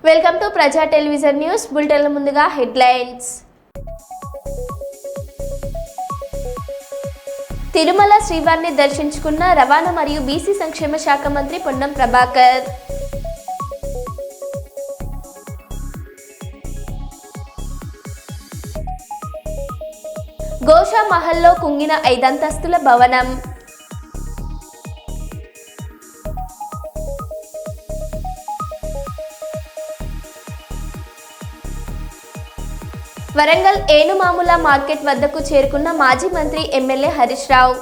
Welcome to ప్రజా television news బులెటిన్ల ముందుగా headlines. Tirumala శ్రీవారిని దర్శించుకున్న రవాణా మరియు బీసీ సంక్షేమ శాఖ మంత్రి పొన్నం ప్రభాకర్. గోషా మహల్లో కుంగిన 5 అంతస్తుల భవనం. వరంగల్ ఏనుమాముల మార్కెట్ వద్దకు చేరుకున్న మాజీ మంత్రి ఎమ్మెల్యే హరీష్ రావు.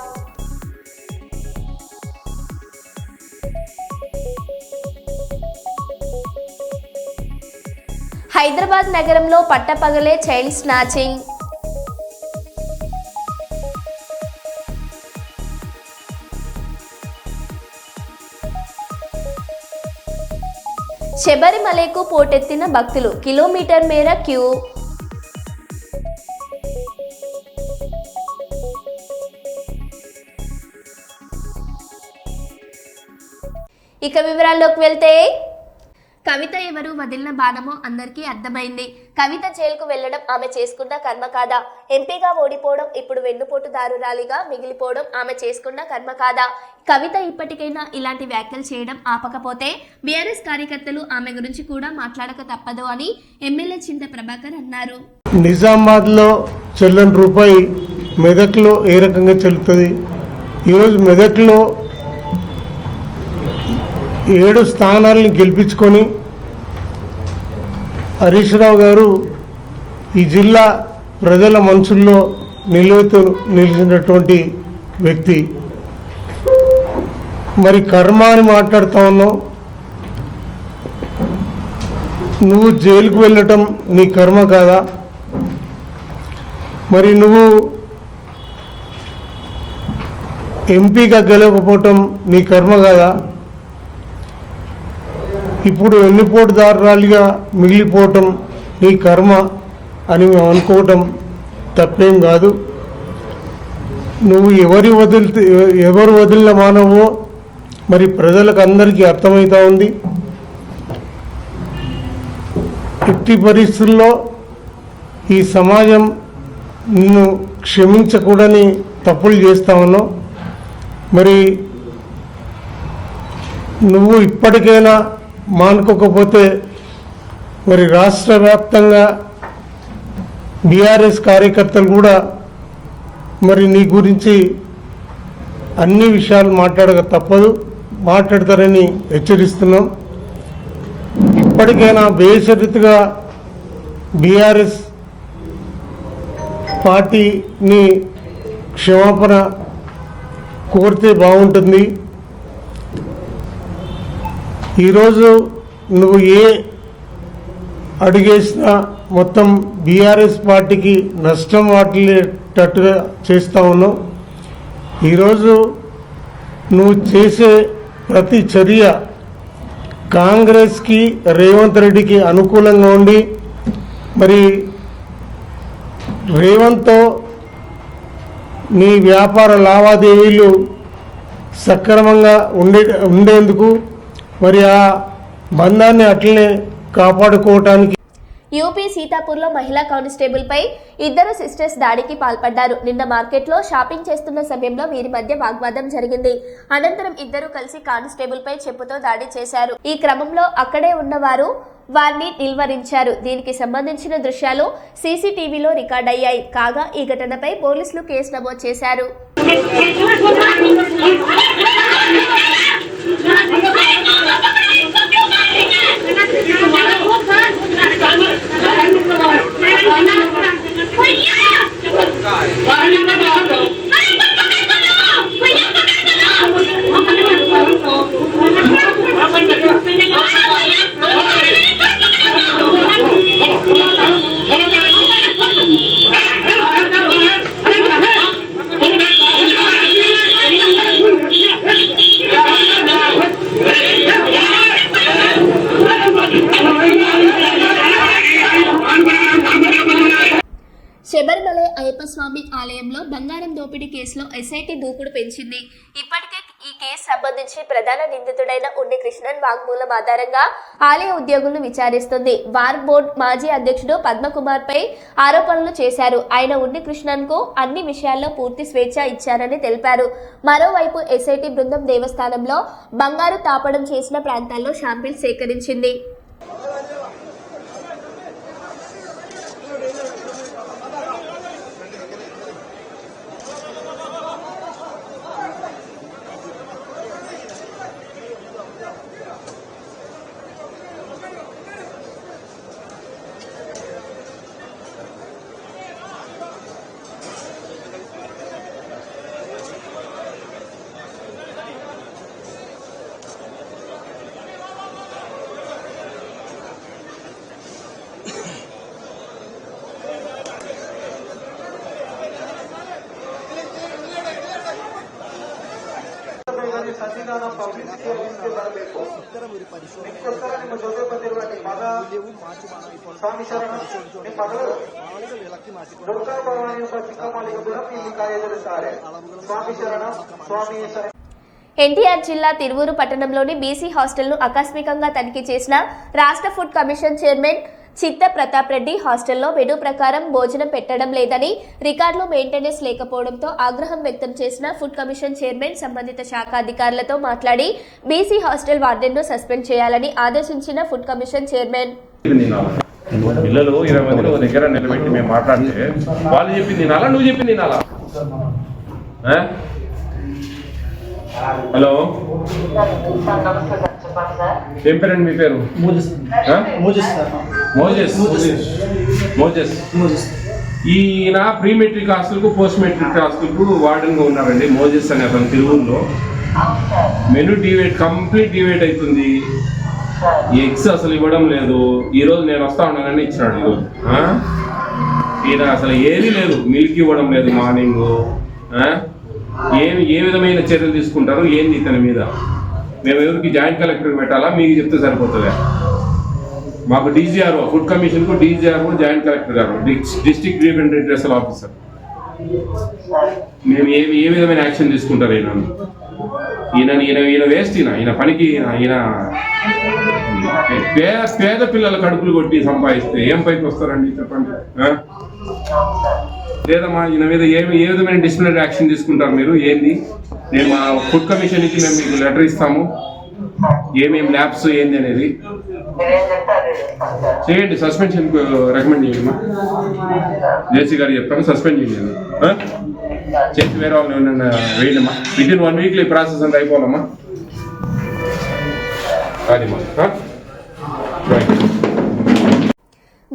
హైదరాబాద్ నగరంలో పట్టపగలే చైల్డ్ స్నాచింగ్. శబరిమలకు పోటెత్తిన భక్తులు, కిలోమీటర్ మేర క్యూ. ఇక వివరాల్లోకి వెళ్తే, కవిత ఎవరు వదిలిన బాణమో అందరికీ అర్థమైంది. కవిత జైలుకు వెళ్లడం ఆమె చేసుకున్న కర్మ కాదా? ఎంపీగా ఓడిపోవడం, ఇప్పుడు వెన్నుపోటుదారురాలిగా మిగిలిపోవడం ఆమె చేసుకున్న కర్మ కాదా? కవిత ఇప్పటికైనా ఇలాంటి వ్యాఖ్యలు చేయడం ఆపకపోతే బీఆర్ఎస్ కార్యకర్తలు ఆమె గురించి కూడా మాట్లాడక తప్పదు అని ఎమ్మెల్యే చింత ప్రభాకర్ అన్నారు. నిజామాబాద్లో చెల్లని రూపాయి మెదక్లో ఏ రకంగా చెల్లుతుంది? ఈరోజు మెదక్లో 7 స్థానాలను గెలిపించుకొని హరీష్ రావు గారు ఈ జిల్లా ప్రజల మనసుల్లో నిలిచినటువంటి వ్యక్తి. మరి కర్మ అని మాట్లాడుతూ ఉన్నావు. నువ్వు జైలుకు వెళ్ళటం నీ కర్మ కాదా? మరి నువ్వు ఎంపీగా గెలవకపోవటం నీ కర్మ కాదా? ఇప్పుడు వెన్నుపోటుదారురాలిగా మిగిలిపోవటం నీ కర్మ అని మేము అనుకోవటం తప్పేం కాదు. నువ్వు ఎవరు వదిలిన మానవో మరి ప్రజలకు అందరికీ అర్థమవుతా ఉంది. ఎట్టి పరిస్థితుల్లో ఈ సమాజం నిన్ను క్షమించకూడని తప్పులు చేస్తా ఉన్నావు. మరి నువ్వు ఇప్పటికైనా మానుకోకపోతే మరి రాష్ట్ర వ్యాప్తంగా బీఆర్ఎస్ కార్యకర్తలు కూడా మరి నీ గురించి అన్ని విషయాలు మాట్లాడక తప్పదు, మాట్లాడతారని హెచ్చరిస్తున్నాం. ఇప్పటికైనా బేషరతుగా బీఆర్ఎస్ పార్టీని క్షమాపణ కోరితే బాగుంటుంది. ఈరోజు నువ్వు ఏ అడుగేసినా మొత్తం బీఆర్ఎస్ పార్టీకి నష్టం వాటిల్లేటట్టుగా చేస్తూ ఉన్నావు. ఈరోజు నువ్వు చేసే ప్రతి చర్య కాంగ్రెస్కి, రేవంత్ రెడ్డికి అనుకూలంగా ఉండి మరి రేవంత్తో నీ వ్యాపార లావాదేవీలు సక్రమంగా ఉండేందుకు మరి ఆ బంధాన్ని అట్లనే కాపాడుకోవటానికి. యూపీ సీతాపూర్లో మహిళా కానిస్టేబుల్ పై 2 సిస్టర్స్ దాడికి పాల్పడ్డారు. నిన్న మార్కెట్లో షాపింగ్ చేస్తున్న సమయంలో వీరి మధ్య వాగ్వాదం జరిగింది. అనంతరం ఇద్దరు కలిసి కానిస్టేబుల్ పై చెప్పుతో దాడి చేశారు. ఈ క్రమంలో అక్కడే ఉన్నవారు వారిని నిల్వరించారు. దీనికి సంబంధించిన దృశ్యాలు సీసీటీవీలో రికార్డయ్యాయి. కాగా ఈ ఘటనపై పోలీసులు కేసు నమోదు చేశారు. శబరిమల అయ్యప్ప స్వామి ఆలయంలో బంగారం దోపిడీ కేసులో ఎస్ఐటీ దూకుడు పెంచింది. ఇప్పటికే ఈ కేసు సంబంధించి ప్రధాన నిందితుడైన ఉన్ని కృష్ణన్ వాంగ్మూలం ఆధారంగా ఆలయ ఉద్యోగులను విచారిస్తుంది. వార్ బోర్డు మాజీ అధ్యక్షుడు పద్మకుమార్ పై ఆరోపణలు చేశారు. ఆయన ఉన్ని కృష్ణన్ కు అన్ని విషయాల్లో పూర్తి స్వేచ్ఛ ఇచ్చారని తెలిపారు. మరోవైపు ఎస్ఐటి బృందం దేవస్థానంలో బంగారు తాపడం చేసిన ప్రాంతాల్లో శాంపిల్ సేకరించింది. ಸಂವಿಧಾನ ಪಬ್ಲಿಸಿಟಿ ಬರಬೇಕು. ನಿಮಗೋಸ್ಕರ ನಿಮ್ಮ ಜೊತೆ ಬಂದಿರುವ ನಿಮ್ಮ ಮಗ ಸ್ವಾಮಿ ಶರಣ ನಿಮ್ಮ ಮಗಳು ದುರ್ಗಾ ಭವಾನಿ ಒಬ್ಬ ಚಿಕ್ಕಮ್ಮಳಿಗೆ ಕೂಡ ಇಲ್ಲಿ ಕಾರ್ಯನಿರ್ವಹಿಸುತ್ತಾರೆ. ಸ್ವಾಮಿ ಶರಣ ಸ್ವಾಮಿ ಶರಣ. ఎన్టీఆర్ జిల్లా తిరువూరు పట్టణంలోని బీసీ హాస్టల్ను ఆకస్మికంగా తనిఖీ చేసిన రాష్ట్ర ఫుడ్ కమిషన్ చైర్మన్ చిత్త ప్రతాప్ రెడ్డి హాస్టల్లో మెనూ ప్రకారం భోజనం పెట్టడం లేదని, రికార్డులో మెయింటెనెన్స్ లేకపోవడంతో ఆగ్రహం వ్యక్తం చేసిన ఫుడ్ కమిషన్ చైర్మన్ సంబంధిత శాఖ అధికారులతో మాట్లాడి బీసీ హాస్టల్ వార్డెన్ను సస్పెండ్ చేయాలని ఆదేశించిన ఫుడ్ కమిషన్ చైర్మన్. పిల్లలు 20 మందిని ఒక దగ్గర నిలబెట్టి మేము మాట్లాడితే వాళ్ళు చెప్పింది తినాలా, నువ్వు చెప్పింది తినాలా? హలో, ఏం పేరండి మీ పేరు? మోజెస్. ఈయన ప్రీ మెట్రిక్ హాస్టల్కు పోస్ట్ మెట్రిక్ హాస్టల్కు వార్డెన్గా ఉన్నారండి. మోజెస్ అనే అతను తిరువుల్లో. మెనూ డివైడ్ కంప్లీట్ డివైడ్ అవుతుంది. ఎగ్స్ అసలు ఇవ్వడం లేదు. ఈరోజు నేను వస్తా ఉన్నానని ఇచ్చినాడు. ఈరోజు ఈయన అసలు ఏది లేదు, మిల్క్ ఇవ్వడం లేదు మార్నింగ్. ఏ విధమైన చర్యలు తీసుకుంటారు ఏంది ఇతని మీద? మేము ఎవరికి జాయింట్ కలెక్టర్ పెట్టాలా, మీకు చెప్తే సరిపోతుందా? మాకు డీజీఆర్ఓ, ఫుడ్ కమిషన్కు డీజీఆర్ఓ, జాయింట్ కలెక్టర్ గారు, డిస్ట్రిక్ట్ గ్రీవెన్స్ రిడ్రెసల్ ఆఫీసర్, మేము ఏ విధమైన యాక్షన్ తీసుకుంటారు? ఈయన వేస్ట్. ఈయన పనికి ఈయన పేద పిల్లల కడుపులు కొట్టి సంపాదిస్తే ఏం పైకి వస్తారండి చెప్పండి? లేదమ్మా, ఈయన మీద ఏ విధమైన డిసిప్లినరీ యాక్షన్ తీసుకుంటారు మీరు? ఏంది? నేను మా ఫుడ్ కమిషన్ నుంచి మేము మీకు లెటర్ ఇస్తాము, ఏమేమి ల్యాబ్స్ ఏంది అనేది చేయండి. సస్పెన్షన్ రికమెండ్ చేయండి. జేసీ గారు చెప్తాను, సస్పెండ్ చేయండి. చేసి వేరే వాళ్ళు ఏమన్నా వేయండమ్మా. వితిన్ 1 వీక్లో ఈ ప్రాసెస్ అంతా అయిపోవాలమ్మా. అదిమ్మా.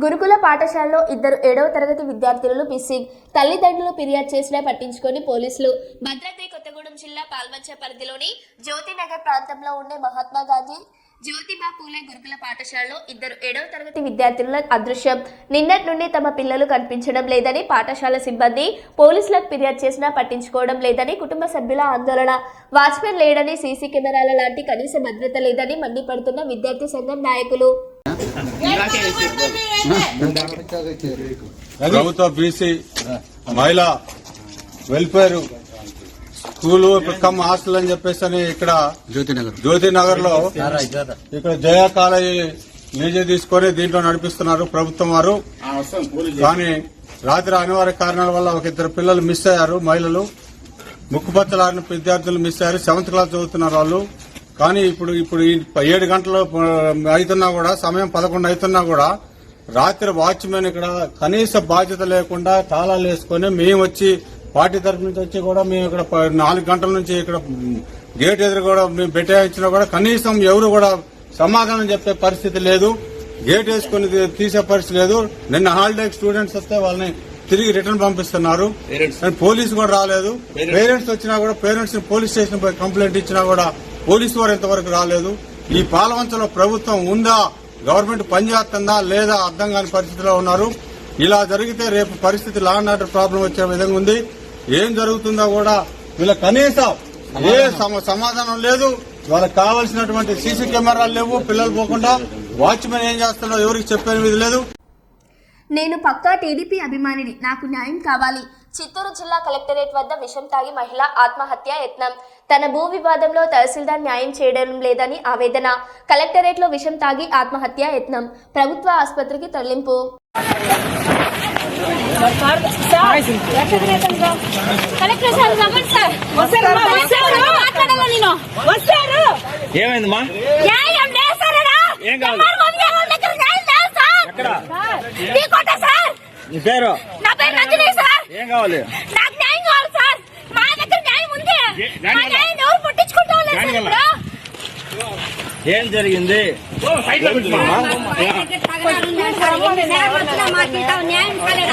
గురుకుల పాఠశాలలో 2 7వ తరగతి విద్యార్థులను మిస్సింగ్. తల్లిదండ్రులు ఫిర్యాదు చేసినా పట్టించుకొని పోలీసులు. భద్రాద్రి కొత్తగూడెం జిల్లా పాల్వంచ పరిధిలోని జ్యోతినగర్ ప్రాంతంలో ఉండే మహాత్మా గాంధీ జ్యోతిబా పూలే గురుకుల పాఠశాలలో 2 7వ తరగతి విద్యార్థుల అదృశ్యం. నిన్నటి నుండి తమ పిల్లలు కనిపించడం లేదని పాఠశాల సిబ్బంది పోలీసులకు ఫిర్యాదు చేసినా పట్టించుకోవడం లేదని కుటుంబ సభ్యుల ఆందోళన. వాచ్మెన్ లేడని, సీసీ కెమెరాల లాంటి కనీస భద్రత లేదని మండిపడుతున్న విద్యార్థి సంఘం నాయకులు. ప్రభుత్వ బీసీ మహిళా వెల్ఫేర్ స్కూలు కమ్ హాస్టల్ అని చెప్పేసి ఇక్కడ జ్యోతినగర్ లో ఇక్కడ జయా కాలేజీ లీజు తీసుకొని దీంట్లో నడిపిస్తున్నారు ప్రభుత్వం వారు. కానీ రాత్రి అనివార్య కారణాల వల్ల 2 పిల్లలు మిస్ అయ్యారు. మహిళలు ముక్కుపచ్చలారిన విద్యార్థులు మిస్ అయ్యారు. 7th క్లాస్ చదువుతున్నారు వాళ్ళు. కానీ ఇప్పుడు 7 గంటలు అవుతున్నా కూడా, సమయం 11 అవుతున్నా కూడా రాత్రి వాచ్మెన్ ఇక్కడ కనీస బాధ్యత లేకుండా తాళాలు వేసుకుని మేము వచ్చి పార్టీ తరఫు నుంచి వచ్చి కూడా మేము ఇక్కడ 4 గంటల నుంచి ఇక్కడ గేట్ ఎదురు కూడా మేము బెటాయించినా కూడా కనీసం ఎవరు కూడా సమాధానం చెప్పే పరిస్థితి లేదు. గేట్ వేసుకుని తీసే పరిస్థితి లేదు. నిన్న హాలిడే స్టూడెంట్స్ వస్తే వాళ్ళని తిరిగి రిటర్న్ పంపిస్తున్నారు. పోలీసు కూడా రాలేదు. పేరెంట్స్ వచ్చినా కూడా పేరెంట్స్ పోలీస్ స్టేషన్ పోయి కంప్లైంట్ ఇచ్చినా కూడా పోలీసు వారు ఇంతవరకు రాలేదు. ఈ పాలవంచలో ప్రభుత్వం ఉందా, గవర్నమెంట్ పనిచేస్తుందా లేదా అర్థం కాని పరిస్థితిలో ఉన్నారు. ఇలా జరిగితే రేపు పరిస్థితి లా అండ్ ఆర్డర్ ప్రాబ్లం వచ్చే విధంగా ఉంది. ఏం జరుగుతుందో కూడా వీళ్ళ కనీసం ఏ సమాధానం లేదు. వాళ్ళకి కావాల్సినటువంటి సీసీ కెమెరాలు లేవు. పిల్లలు పోకుండా వాచ్మెన్ ఏం చేస్తున్నారో ఎవరికి చెప్పే విధి లేదు. నేను పక్కా టీడీపీ అభిమానిని, నాకు న్యాయం కావాలి. చిత్తూరు జిల్లా కలెక్టరేట్ వద్ద విషం తాగి మహిళ ఆత్మహత్య యత్నం. తన భూ వివాదంలో తహసీల్దార్ న్యాయం చేయడం లేదని ఆవేదన. కలెక్టరేట్ లో విషం తాగి ఆత్మహత్య యత్నం. ప్రభుత్వ ఆసుపత్రికి తరలింపు. ఏమైందమ్మా? నీ పేరు? నా పేరు నందిని సార్. ఏం కావాలి? నాకు న్యాయం కావాలి సార్. మా దగ్గర న్యాయం ఉంది. మా న్యాయం ఎవరు పట్టించుకుంటారు? ఏం జరిగింది?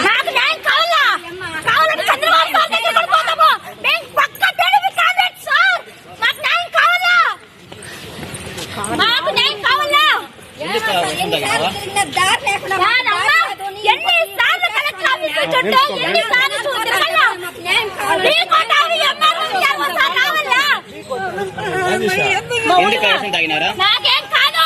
నాకు న్యాయం కావాలా? కావాలంటే చంద్రబాబు సార్ దగ్గరికి పోతాము. మేము పక్కా టీడీపీ క్యాండిడేట్ సార్. నాకు న్యాయం కావాలా? మాకు న్యాయం కావాలా? ఎన్నిసార్లు కలెక్టర్ ఆఫీస్ చుట్టూ ఎన్నిసార్లు చూడాలా? నాకేం కాదు.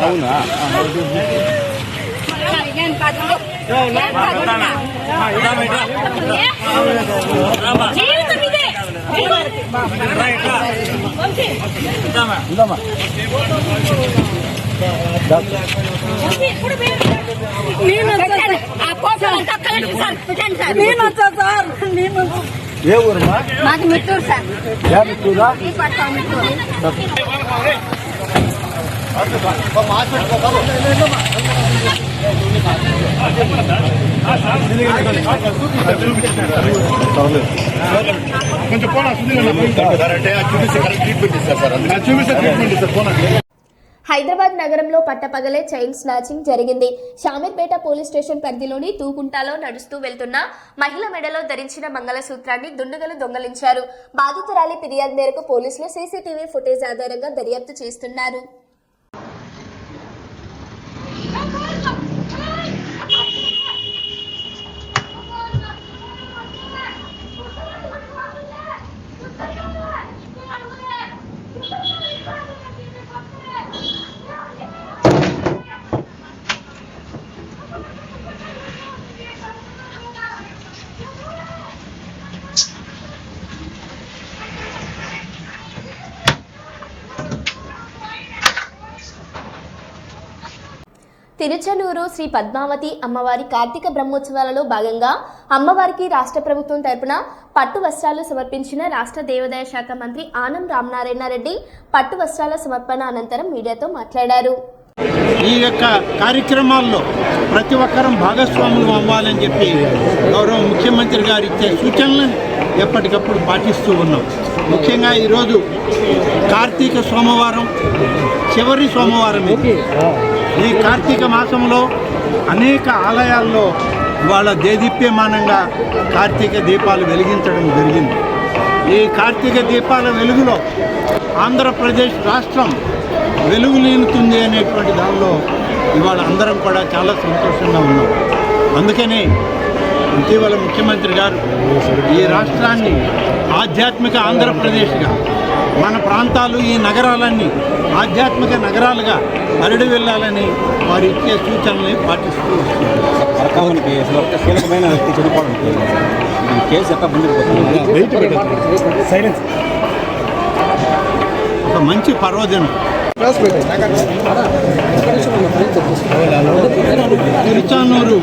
అవునా? జీవితం ఇదే. ఏ ఊరమ్మా? మాది మిట్టూరు సార్. మిట్టూరా? కొంచెం పోనా చూపిస్తే హైదరాబాద్ నగరంలో పట్టపగలే చైన్ స్నాచింగ్ జరిగింది. షామీర్పేట పోలీస్ స్టేషన్ పరిధిలోని తూకుంటాలో నడుస్తూ వెళ్తున్న మహిళ మెడలో ధరించిన మంగళసూత్రాన్ని దుండగులు దొంగలించారు. బాధితురాలి ఫిర్యాదు మేరకు పోలీసులు సీసీటీవీ ఫుటేజ్ ఆధారంగా దర్యాప్తు చేస్తున్నారు. తిరుచనూరు శ్రీ పద్మావతి అమ్మవారి కార్తీక బ్రహ్మోత్సవాలలో భాగంగా అమ్మవారికి రాష్ట్ర ప్రభుత్వం తరపున పట్టు వస్త్రాలు సమర్పించిన రాష్ట్ర దేవాదాయ శాఖ మంత్రి ఆనం రామనారాయణ రెడ్డి పట్టు వస్త్రాల సమర్పణ అనంతరం మీడియాతో మాట్లాడారు. ఈ యొక్క కార్యక్రమాల్లో ప్రతి ఒక్కరం భాగస్వాములు అవ్వాలని చెప్పి గౌరవ ముఖ్యమంత్రి గారు ఇచ్చే సూచనలను ఎప్పటికప్పుడు పాటిస్తూ ఉన్నాం. ముఖ్యంగా ఈరోజు కార్తీక సోమవారం, చివరి సోమవారం. ఈ కార్తీక మాసంలో అనేక ఆలయాల్లో ఇవాళ దేదీప్యమానంగా కార్తీక దీపాలు వెలిగించడం జరిగింది. ఈ కార్తీక దీపాల వెలుగులో ఆంధ్రప్రదేశ్ రాష్ట్రం వెలుగులీనుతుంది అనేటువంటి దానిలో ఇవాళ అందరం కూడా చాలా సంతోషంగా ఉన్నాం. అందుకనే ఇటీవల ముఖ్యమంత్రి గారు ఈ రాష్ట్రాన్ని ఆధ్యాత్మిక ఆంధ్రప్రదేశ్గా, మన ప్రాంతాలు ఈ నగరాలన్నీ ఆధ్యాత్మిక నగరాలుగా అరడి వెళ్ళాలని వారు ఇచ్చే సూచనల్ని పాటిస్తూ వస్తున్నారు. కీలకమైన వ్యక్తి చనిపోవడం కేసు ఎక్కడ ముందుకు ఒక మంచి పర్వదినం. తిరుచానూరు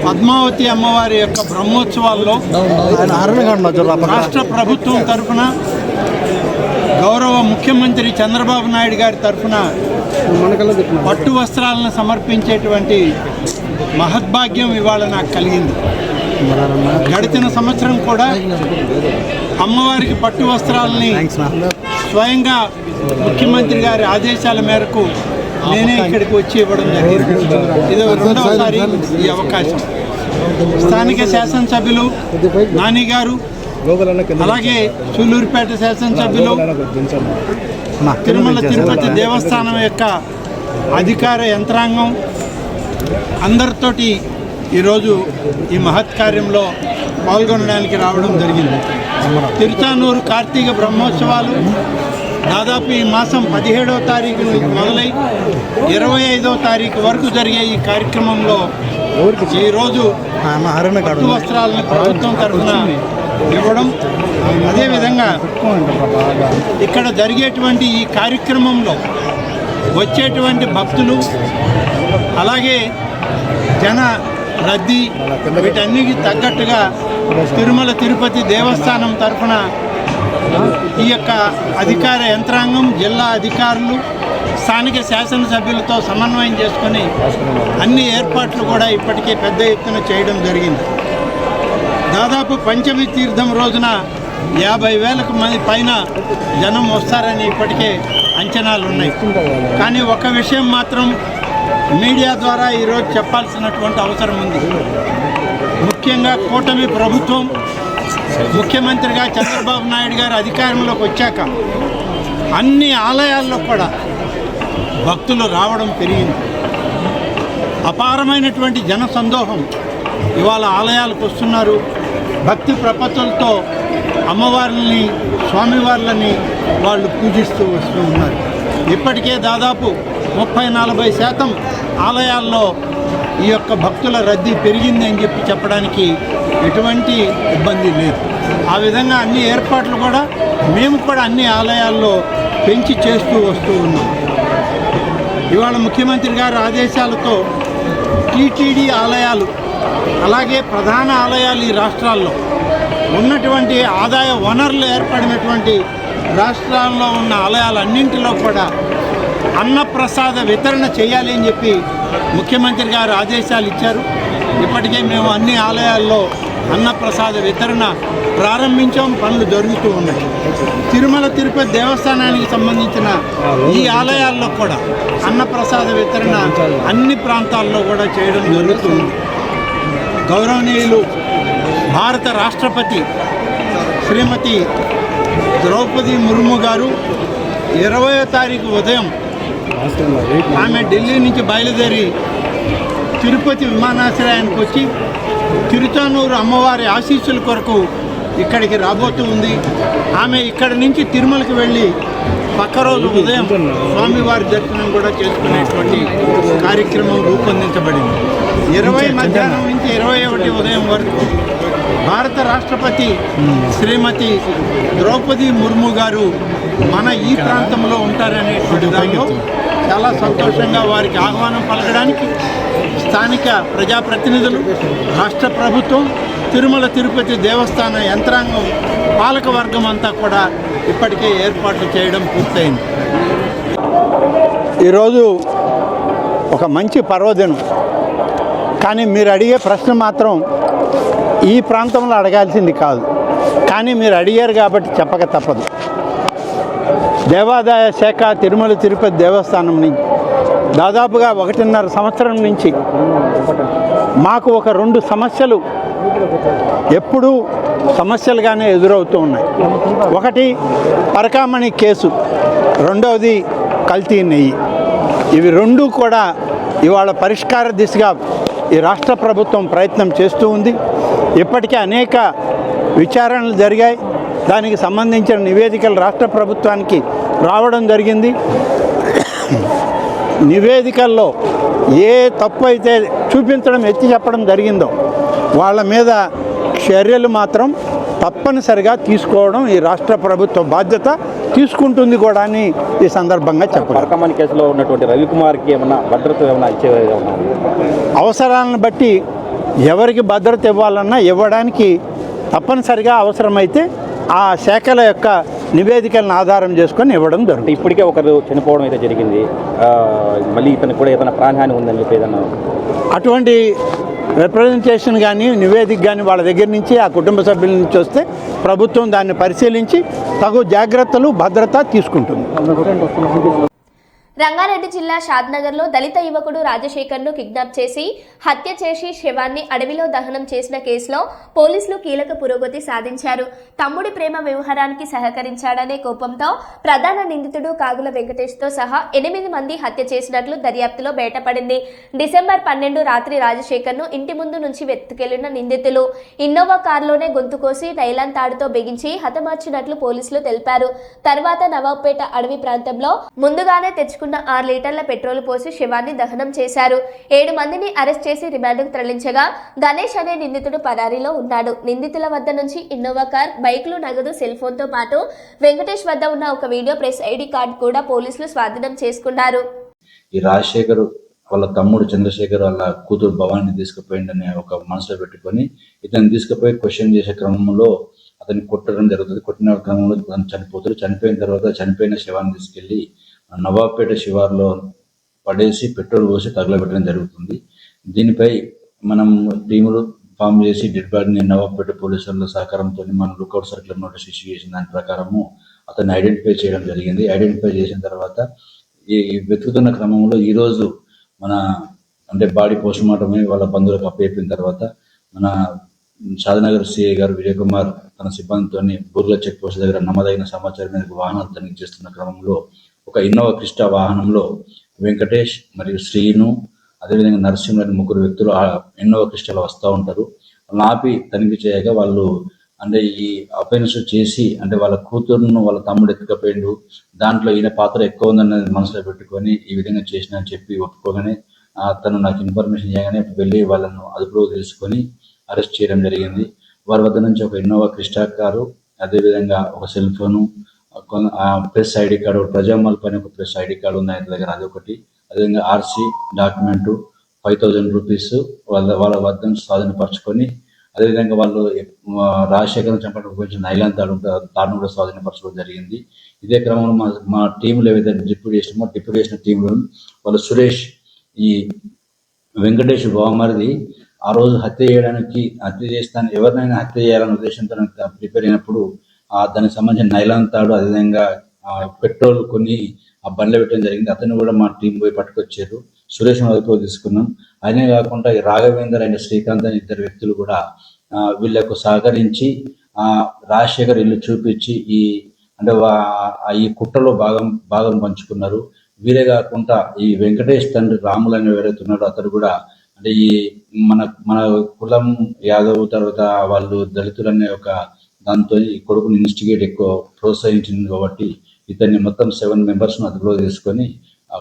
పద్మావతి అమ్మవారి యొక్క బ్రహ్మోత్సవాల్లో రాష్ట్ర ప్రభుత్వం తరఫున, గౌరవ ముఖ్యమంత్రి చంద్రబాబు నాయుడు గారి తరఫున పట్టు వస్త్రాలను సమర్పించేటువంటి మహద్భాగ్యం ఇవాళ నాకు కలిగింది. గడిచిన సంవత్సరం కూడా అమ్మవారికి పట్టు వస్త్రాలని స్వయంగా ముఖ్యమంత్రి గారి ఆదేశాల మేరకు నేనే ఇక్కడికి వచ్చి ఇవ్వడం జరిగింది. ఇది రెండవసారి ఈ అవకాశం. స్థానిక శాసనసభ్యులు నాని గారు, అలాగే సూలూరుపేట శాసనసభ్యులు, తిరుమల తిరుపతి దేవస్థానం యొక్క అధికార యంత్రాంగం అందరితోటి ఈరోజు ఈ మహత్ కార్యంలో పాల్గొనడానికి రావడం జరిగింది. తిరుచానూరు కార్తీక బ్రహ్మోత్సవాలు దాదాపు ఈ మాసం 17వ తారీఖు నుంచి మొదలై 25వ తారీఖు వరకు జరిగే ఈ కార్యక్రమంలో ఈరోజు పట్టు వస్త్రాలను ప్రభుత్వం తరఫున ఇవ్వడం, అదేవిధంగా ఇక్కడ జరిగేటువంటి ఈ కార్యక్రమంలో వచ్చేటువంటి భక్తులు, అలాగే జన రద్దీ, వీటన్నిటికి తగ్గట్టుగా తిరుమల తిరుపతి దేవస్థానం తరఫున ఈ యొక్క అధికార యంత్రాంగం, జిల్లా అధికారులు, స్థానిక శాసనసభ్యులతో సమన్వయం చేసుకొని అన్ని ఏర్పాట్లు కూడా ఇప్పటికే పెద్ద ఎత్తున చేయడం జరిగింది. దాదాపు పంచమి తీర్థం రోజున 50,000 మంది పైన జనం వస్తారని ఇప్పటికే అంచనాలు ఉన్నాయి. కానీ ఒక విషయం మాత్రం మీడియా ద్వారా ఈరోజు చెప్పాల్సినటువంటి అవసరం ఉంది. ముఖ్యంగా కూటమి ప్రభుత్వం, ముఖ్యమంత్రిగా చంద్రబాబు నాయుడు గారు అధికారంలోకి వచ్చాక అన్ని ఆలయాల్లో కూడా భక్తులు రావడం పెరిగింది. అపారమైనటువంటి జన సందోహం ఇవాళ ఆలయాలకు వస్తున్నారు. భక్తి ప్రపత్తులతో అమ్మవార్లని, స్వామివార్లని వాళ్ళు పూజిస్తూ వస్తూ ఉన్నారు. ఇప్పటికే దాదాపు 30-40% ఆలయాల్లో ఈ యొక్క భక్తుల రద్దీ పెరిగింది అని చెప్పడానికి ఎటువంటి ఇబ్బంది లేదు. ఆ విధంగా అన్ని ఏర్పాట్లు కూడా మేము కూడా అన్ని ఆలయాల్లో పెంచి చేస్తూ వస్తూ ఉన్నాం. ఇవాళ ముఖ్యమంత్రి గారి ఆదేశాలతో టీటీడీ ఆలయాలు, అలాగే ప్రధాన ఆలయాలు ఈ రాష్ట్రాల్లో ఉన్నటువంటి ఆదాయ వనరులు ఏర్పడినటువంటి రాష్ట్రాల్లో ఉన్న ఆలయాలన్నింటిలో కూడా అన్నప్రసాద వితరణ చేయాలి అని చెప్పి ముఖ్యమంత్రి గారు ఆదేశాలు ఇచ్చారు. ఇప్పటికే మేము అన్ని ఆలయాల్లో అన్నప్రసాద వితరణ ప్రారంభించాం, పనులు జరుగుతూ ఉన్నాయి. తిరుమల తిరుపతి దేవస్థానానికి సంబంధించిన ఈ ఆలయాల్లో కూడా అన్నప్రసాద వితరణ అన్ని ప్రాంతాల్లో కూడా చేయడం జరుగుతుంది. గౌరవనీయులు భారత రాష్ట్రపతి శ్రీమతి ద్రౌపది ముర్ము గారు 20వ తారీఖు ఉదయం ఆమె ఢిల్లీ నుంచి బయలుదేరి తిరుపతి విమానాశ్రయానికి వచ్చి తిరుచానూరు అమ్మవారి ఆశీస్సుల కొరకు ఇక్కడికి రాబోతూ ఉంది. ఆమె ఇక్కడి నుంచి తిరుమలకి వెళ్ళి పక్క రోజు ఉదయం స్వామివారి దర్శనం కూడా చేసుకునేటువంటి కార్యక్రమం రూపొందించబడింది. 20 మధ్యాహ్నం నుంచి 21 ఉదయం వరకు భారత రాష్ట్రపతి శ్రీమతి ద్రౌపది ముర్ము గారు మన ఈ ప్రాంతంలో ఉంటారనేటువంటి దానిలో చాలా సంతోషంగా వారికి ఆహ్వానం పలకడానికి స్థానిక ప్రజాప్రతినిధులు, రాష్ట్ర ప్రభుత్వం, తిరుమల తిరుపతి దేవస్థాన యంత్రాంగం, పాలకవర్గం అంతా కూడా ఇప్పటికే ఏర్పాట్లు చేయడం పూర్తయింది. ఈరోజు ఒక మంచి పర్వదినం. కానీ మీరు అడిగే ప్రశ్న మాత్రం ఈ ప్రాంతంలో అడగాల్సింది కాదు. కానీ మీరు అడిగారు కాబట్టి చెప్పక తప్పదు. దేవాదాయ శాఖ తిరుమల తిరుపతి దేవస్థానం నుంచి దాదాపుగా 1.5 సంవత్సరం నుంచి మాకు ఒక 2 సమస్యలు ఎప్పుడూ సమస్యలుగానే ఎదురవుతూ ఉన్నాయి. ఒకటి పరకామణి కేసు, రెండవది కల్తీ నెయ్యి. ఇవి 2 కూడా ఇవాళ పరిష్కార దిశగా ఈ రాష్ట్ర ప్రభుత్వం ప్రయత్నం చేస్తూ ఉంది. ఇప్పటికే అనేక విచారణలు జరిగాయి. దానికి సంబంధించిన నివేదికలు రాష్ట్ర ప్రభుత్వానికి రావడం జరిగింది. నివేదికల్లో ఏ తప్పు అయితే చూపించడం, ఎత్తి చెప్పడం జరిగిందో వాళ్ళ మీద చర్యలు మాత్రం తప్పనిసరిగా తీసుకోవడం ఈ రాష్ట్ర ప్రభుత్వ బాధ్యత తీసుకుంటుంది కూడా అని ఈ సందర్భంగా చెప్పారు. పరకామణి కేసులో ఉన్నటువంటి రవికుమార్కి ఏమన్నా భద్రత ఏమన్నా ఇచ్చే అవసరాలను బట్టి ఎవరికి భద్రత ఇవ్వాలన్నా ఇవ్వడానికి తప్పనిసరిగా అవసరమైతే ఆ శాఖల యొక్క నివేదికలను ఆధారం చేసుకొని ఇవ్వడం జరుగుతుంది. ఇప్పటికే ఒకరు చనిపోవడం అయితే జరిగింది. మళ్ళీ ఇతనికి కూడా ఏదైనా ప్రాణహాని ఉందని చెప్పి ఏదన్నా అటువంటి రిప్రజెంటేషన్ కానీ నివేదిక కానీ వాళ్ళ దగ్గర నుంచి, ఆ కుటుంబ సభ్యుల నుంచి వస్తే ప్రభుత్వం దాన్ని పరిశీలించి తగు జాగ్రత్తలు, భద్రత తీసుకుంటుంది. రంగారెడ్డి జిల్లా షాద్నగర్లో దళిత యువకుడు రాజశేఖర్ను కిడ్నాప్ చేసి హత్య చేసి శవాన్ని అడవిలో దహనం చేసిన కేసులో పోలీసులు కీలక పురోగతి సాధించారు. తమ్ముడి ప్రేమ వ్యవహారానికి సహకరించాడనే కోపంతో ప్రధాన నిందితుడు కాగుల వెంకటేష్తో సహా 8 మంది హత్య చేసినట్లు దర్యాప్తులో బయటపడింది. డిసెంబర్ 12 రాత్రి రాజశేఖర్ను ఇంటి ముందు నుంచి వెతుకెళ్లిన నిందితులు ఇన్నోవా కారులోనే గొంతు కోసి నైలాన్ తాడుతో బిగించి హతమార్చినట్లు పోలీసులు తెలిపారు. తర్వాత నవాబ్పేట అడవి ప్రాంతంలో ముందుగానే తెచ్చుకున్న 6 లీటర్ల పెట్రోల్ పోసి శవాన్ని దహనం చేశారు. 7 మందిని అరెస్ట్ చేసి రిమాండ్కు తరలించగా గణేష్ అనే నిందితుడు పరారీలో ఉన్నాడు. నిందితుల వద్ద నుంచి ఇన్నోవా కార్, బైక్లు, నగదు, సెల్ ఫోన్తో పాటు వెంకటేష్ వద్ద ఉన్న ఒక వీడియో ప్రెస్ ఐడి కార్డు కూడా పోలీసులు స్వాధీనం చేసుకున్నారు. ఈ రాజశేఖర్ వాళ్ళ తమ్ముడు చంద్రశేఖర్ వాళ్ళ కూతురు భవాన్ని తీసుకుపోయిందని ఒక మనసులో పెట్టుకొని ఇతను తీసుకుపోయి క్వశ్చన్ చేసే క్రమంలో అతన్ని కొట్టడం జరుగుతుంది. కొట్టిన క్రమంలో అతను చనిపోతాడు. చనిపోయిన తర్వాత చనిపోయిన శవాన్ని తీసుకెళ్లి నవాబ్పేట శివార్లో పడేసి పెట్రోల్ పోసి తగలబెట్టడం జరుగుతుంది. దీనిపై మనం టీములు ఫామ్ చేసి డెడ్ బాడీని నవాబ్పేట పోలీసుల సహకారంతో మనం లుకౌట్ సర్కిల్ నోటీస్ ఇష్యూ చేసిన దాని ప్రకారము అతన్ని ఐడెంటిఫై చేయడం జరిగింది. ఐడెంటిఫై చేసిన తర్వాత ఈ వెతుకుతున్న క్రమంలో ఈరోజు మన బాడీ పోస్ట్ మార్టం వాళ్ళ బంధువులకు అప్పయిపోయిన తర్వాత మన షాద్నగర్ సిఐ గారు విజయ్ కుమార్ తన సిబ్బందితో బూర్గా చెక్ పోస్ట్ దగ్గర నమోదైన సమాచారం మేరకు వాహనాలు తనిఖీ చేస్తున్న క్రమంలో ఒక ఇన్నోవా క్రిస్టా వాహనంలో వెంకటేష్ మరియు శ్రీను అదేవిధంగా నరసింహ అనే 3 వ్యక్తులు ఆ ఇన్నోవా క్రిస్టాలో వస్తూ ఉంటారు. వాళ్ళని ఆపి తనిఖీ చేయగా వాళ్ళు ఈ అఫెన్స్ చేసి వాళ్ళ కూతురును వాళ్ళ తమ్ముడు ఎత్తుకపోయిండు, దాంట్లో ఈయన పాత్ర ఎక్కువ ఉందన్నది మనసులో పెట్టుకొని ఈ విధంగా చేసిన అని చెప్పి ఒప్పుకోగానే తను నాకు ఇన్ఫర్మేషన్ చేయగానే వెళ్ళి వాళ్ళను అదుపులో తీసుకొని అరెస్ట్ చేయడం జరిగింది. వారి వద్ద నుంచి ఒక ఇన్నోవా క్రిస్టా కారు, అదేవిధంగా ఒక cell phone, press ID card, ప్రజామాల్ పైన ఒక ప్రెస్ ఐడి కార్డు ఉంది ఆయన దగ్గర, అదొకటి. అదేవిధంగా ఆర్సీ డాక్యుమెంటు 5000 రూపీస్ వాళ్ళ వద్ద స్వాధీనపరచుకొని, అదేవిధంగా వాళ్ళు రాజశేఖర్ చంపడానికి ఉపయోగించిన నైలాన్ తాడును కూడా స్వాధీనపరచడం జరిగింది. ఇదే క్రమంలో మా టీంలో ఏదైతే డిప్యూటీ చేసిన టీంలో వాళ్ళు సురేష్, ఈ వెంకటేష్ బావమరిది ఆ రోజు హత్య చేస్తాను ఎవరినైనా హత్య చేయాలనే ఉద్దేశంతో ప్రిపేర్ అయినప్పుడు దానికి సంబంధించిన నైలాన్ తాడు, అదేవిధంగా పెట్రోల్ కొన్ని ఆ బండ్లో పెట్టడం జరిగింది. అతను కూడా మా టీం పోయి పట్టుకొచ్చారు. సురేష్ అదుపులో తీసుకున్నాం. ఆయనే కాకుండా ఈ రాఘవేందర్ అండ్ శ్రీకాంత్ అనే 2 వ్యక్తులు కూడా వీళ్ళకు సహకరించి రాజశేఖర్ ఇల్లు చూపించి ఈ కుట్రలో భాగం పంచుకున్నారు. వీరే కాకుండా ఈ వెంకటేష్ తండ్రి రాములు అనే ఎవరైతే ఉన్నారో అతడు కూడా ఈ మన కులం యాదవ్, తర్వాత వాళ్ళు దళితులు అనే ఒక దాంతో ఈ కొడుకుని ఇన్వెస్టిగేట్ ఎక్కువ ప్రోత్సహించింది కాబట్టి ఇతన్ని మొత్తం 7 మెంబర్స్ను అదుపులో తీసుకొని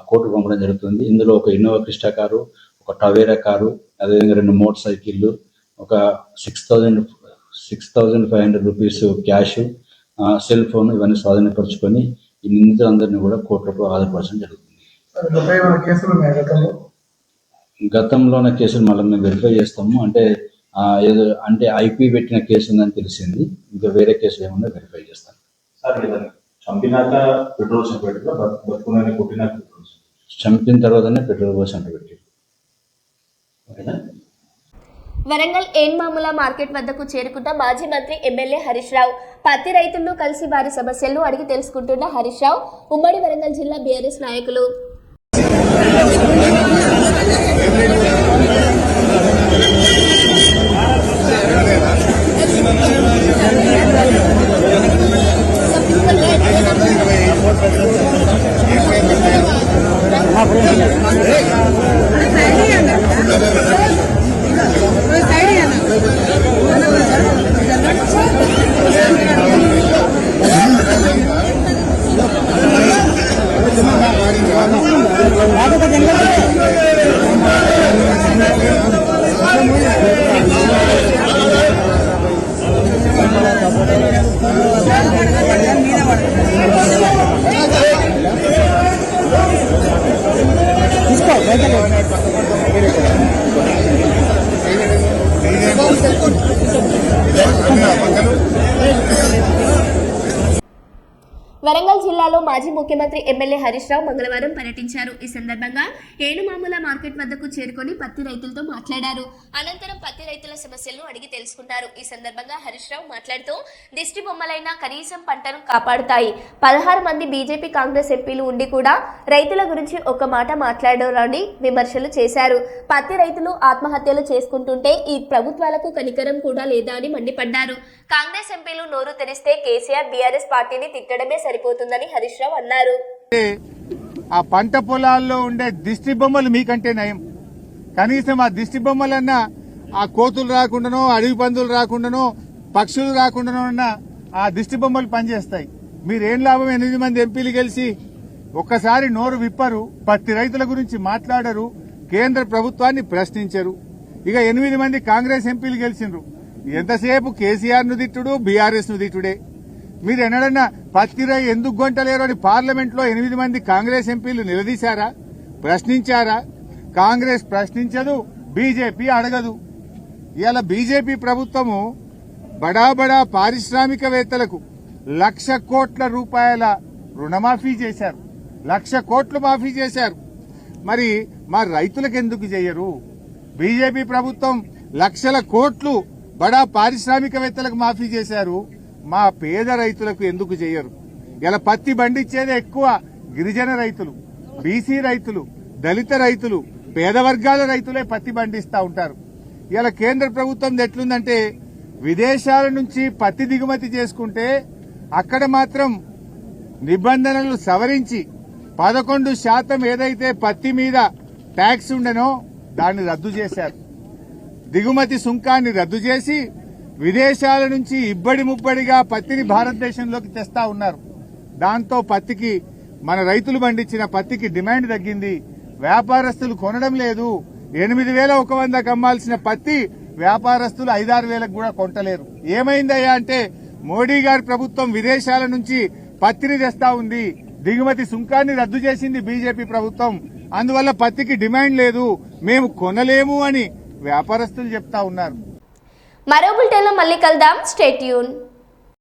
కోర్టుకు పంపడం జరుగుతుంది. ఇందులో ఒక ఇన్నోవా క్రిస్టా కారు, ఒక టవేరా కారు, అదేవిధంగా 2 మోటార్ సైకిళ్ళు, ఒక 6,500 రూపీస్ క్యాష్, సెల్ ఫోన్ ఇవన్నీ స్వాధీనపరుచుకొని ఈ నిందితులందరినీ కూడా కోర్టులో హాజరుపరచడం జరుగుతుంది. గతంలో ఉన్న కేసులు మళ్ళీ మేము వెరిఫై చేస్తాము. ఐపీ పెట్టిన కేసు ఉందని తెలిసింది. ఇంకా వేరే కేసులు ఏమన్నా వెరిఫై చేస్తాం. చంపినాక పెట్రోల్ చంపిన తర్వాతనే పెట్రోల్ పోసి పెట్టారు. వరంగల్ ఏన్మాముల మార్కెట్ వద్దకు చేరుకున్న మాజీ మంత్రి ఎమ్మెల్యే హరీష్ రావు పత్తి రైతులను కలిసి వారి సమస్యలను అడిగి తెలుసుకుంటున్న హరీష్ రావు ఉమ్మడి వరంగల్ జిల్లా బీఆర్ఎస్ నాయకులు మీద జిల్లాలో మాజీ ముఖ్యమంత్రి ఎమ్మెల్యే హరీష్ రావు మంగళవారం పర్యటించారు. ఈ సందర్భంగా ఏనుమాముల మార్కెట్ వద్దకు చేరుకొని పత్తి రైతులతో మాట్లాడారు. అనంతరం పత్తి రైతుల సమస్యలను అడిగి తెలుసుకున్నారు. ఈ సందర్భంగా హరీష్ రావు మాట్లాడుతూ దిష్టి బొమ్మలైనా కనీసం పంటను కాపాడుతాయి. 16 మంది బీజేపీ కాంగ్రెస్ ఎంపీలు ఉండి కూడా రైతుల గురించి ఒక్క మాట మాట్లాడారని విమర్శలు చేశారు. పత్తి రైతులు ఆత్మహత్యలు చేసుకుంటుంటే ఈ ప్రభుత్వాలకు కనికరం కూడా లేదా అని మండిపడ్డారు. కాంగ్రెస్ ఎంపీలు నోరు తెరిస్తే కేసీఆర్ బీఆర్ఎస్ పార్టీని తిట్టడమే సరిపోతుందని హరీష్ రావు అన్నారు. ఆ పంట పొలాల్లో ఉండే దిష్టి బొమ్మలు మీకంటే నయం. కనీసం ఆ దిష్టి బొమ్మలన్నా ఆ కోతులు రాకుండానో, అడవి పందులు రాకుండానో, పక్షులు రాకుండానో ఆ దిష్టి బొమ్మలు పనిచేస్తాయి. మీరేం లాభం? 8 మంది ఎంపీలు గెలిచి ఒక్కసారి నోరు విప్పరు, పత్తి రైతుల గురించి మాట్లాడరు, కేంద్ర ప్రభుత్వాన్ని ప్రశ్నించరు. ఇక 8 మంది కాంగ్రెస్ ఎంపీలు గెలిచిండ్రు. ఎంతసేపు కేసీఆర్ ను తిట్టుడు, బీఆర్ఎస్ ను తిట్టుడే. మీరు ఎన్నడన్నా పత్తి రై ఎందుకు గొంటలేరు అని పార్లమెంట్ లో 8 మంది కాంగ్రెస్ ఎంపీలు నిలదీశారా? ప్రశ్నించారా? కాంగ్రెస్ ప్రశ్నించదు, బీజేపీ అడగదు. ఇవాళ బీజేపీ ప్రభుత్వము బడా బడా పారిశ్రామికవేత్తలకు 1,00,000 కోట్ల రూపాయల రుణమాఫీ చేశారు. 1,00,000 కోట్లు మాఫీ చేశారు. మరి మా రైతులకు ఎందుకు చేయరు? బీజేపీ ప్రభుత్వం 1,00,000 కోట్లు బడా పారిశ్రామికవేత్తలకు మాఫీ చేశారు. మా పేద రైతులకు ఎందుకు చేయరు? ఇలా పత్తి పండించేదే ఎక్కువ గిరిజన రైతులు, బీసీ రైతులు, దళిత రైతులు, పేద వర్గాల రైతులే పత్తి పండిస్తా ఉంటారు. ఇలా కేంద్ర ప్రభుత్వం ఎట్లుందంటే విదేశాల నుంచి పత్తి దిగుమతి చేసుకుంటే అక్కడ మాత్రం నిబంధనలు సవరించి 11% ఏదైతే పత్తి మీద ట్యాక్స్ ఉండనో దాన్ని రద్దు చేశారు. దిగుమతి సుంకాన్ని రద్దు చేసి విదేశాల నుంచి ఇబ్బడి ముబ్బడిగా పత్తిని భారతదేశంలోకి తెస్తా ఉన్నారు. దాంతో పత్తికి, మన రైతులు పండించిన పత్తికి డిమాండ్ తగ్గింది. వ్యాపారస్తులు కొనడం లేదు. 8,100కు అమ్మాల్సిన పత్తి వ్యాపారస్తులు 5,000-6,000కు కూడా కొంటలేరు. ఏమైందయ్యా అంటే మోడీ గారి ప్రభుత్వం విదేశాల నుంచి పత్తిని తెస్తా ఉంది. దిగుమతి సుంకాన్ని రద్దు చేసింది బీజేపీ ప్రభుత్వం. అందువల్ల పత్తికి డిమాండ్ లేదు, మేము కొనలేము అని వ్యాపారస్తులు చెప్తా ఉన్నారు. మరో బులెటిన్లో మళ్ళీ కలుద్దాం. Stay tune.